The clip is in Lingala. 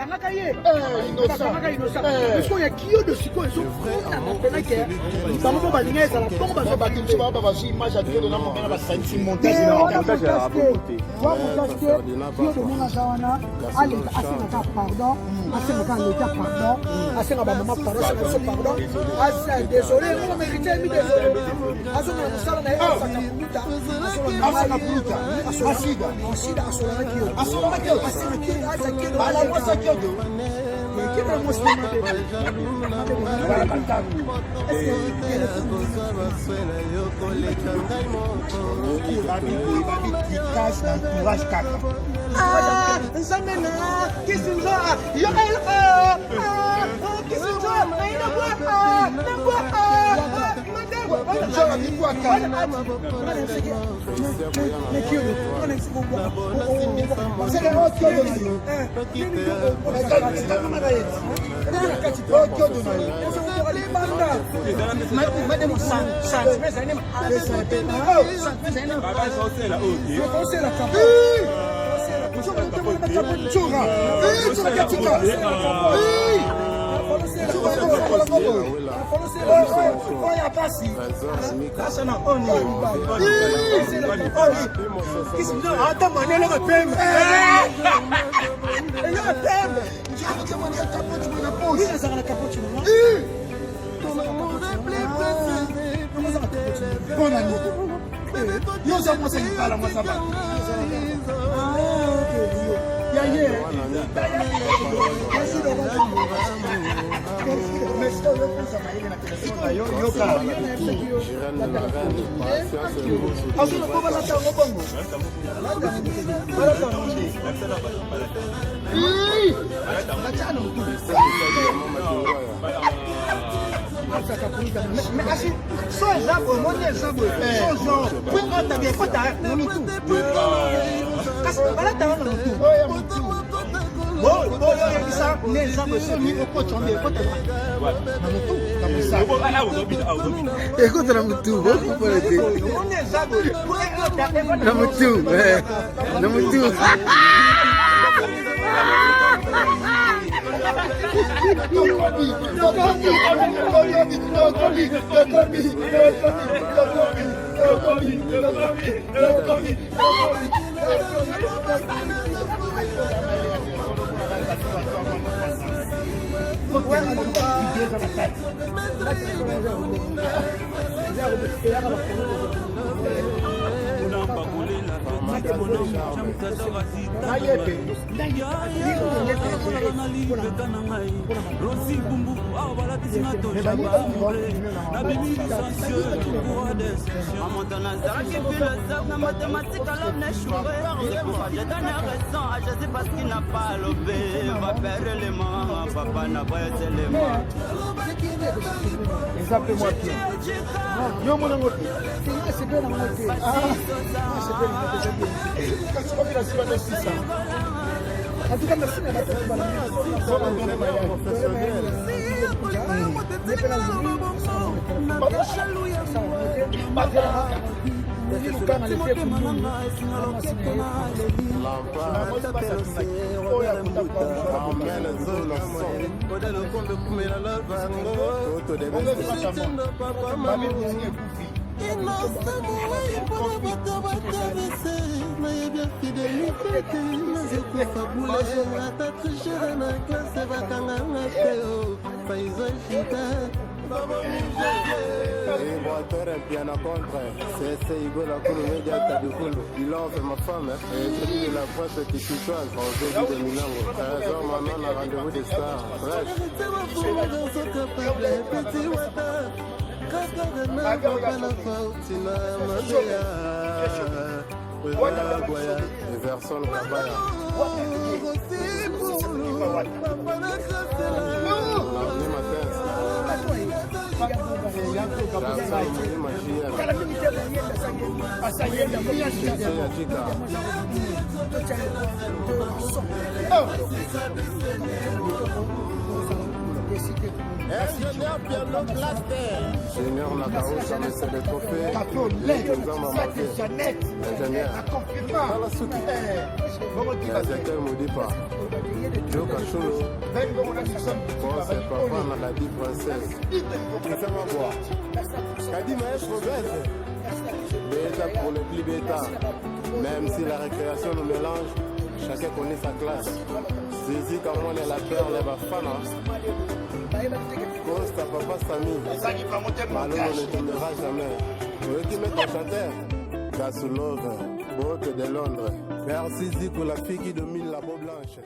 bakangaka ye bakangaka innocent puisque ya kio de siko ezokuna napena ke bango mpo balinga ezala mpongo babiso baba bazwi image atrede na momena basanti montage na montage kio de mongaza wana aleka asengaka pardon asengaka leta pardon asenga bamama pardon asenga biso pardon asa désolé ngo mérite mi désolé azonga mosala na ye asaka puluta asaka puluta asida asida asolaki yo asolaki yo asenga kio asa kio bala mwasa kio do kio mwasa Écoute la moutou, la moutou, la moutou. Appelez-moi Pierre. Yo mon amour. C'est bien mon amour. C'est bien. Qu'est-ce qu'on fait là sur la justice? En tout cas, merci de m'avoir bien à contre, c'est Hugo la couleur média Tadoukolo. Il offre ma femme, et celui de la presse qui tutoise en début de Milango. Maintenant, on a rendez-vous des stars. Bref. Version Kabaya. Seigneur Nakaoucha, mais c'est le trophée. Ingénieur. Joe Cacholo, c'est papa, on a la vie princesse. Il fait ma voix. Kadi Maestro Bête. Bêta pour les plus bêta. Même si la récréation nous mélange, chacun connaît sa classe. Zizi comme on est la perle, elle va fana. Costa papa Samy. Malou ne tombera jamais. Eux qui mettent un chanteur. Gasoulove, Botte de Londres. Merci Zizi pour la fille qui domine la peau blanche.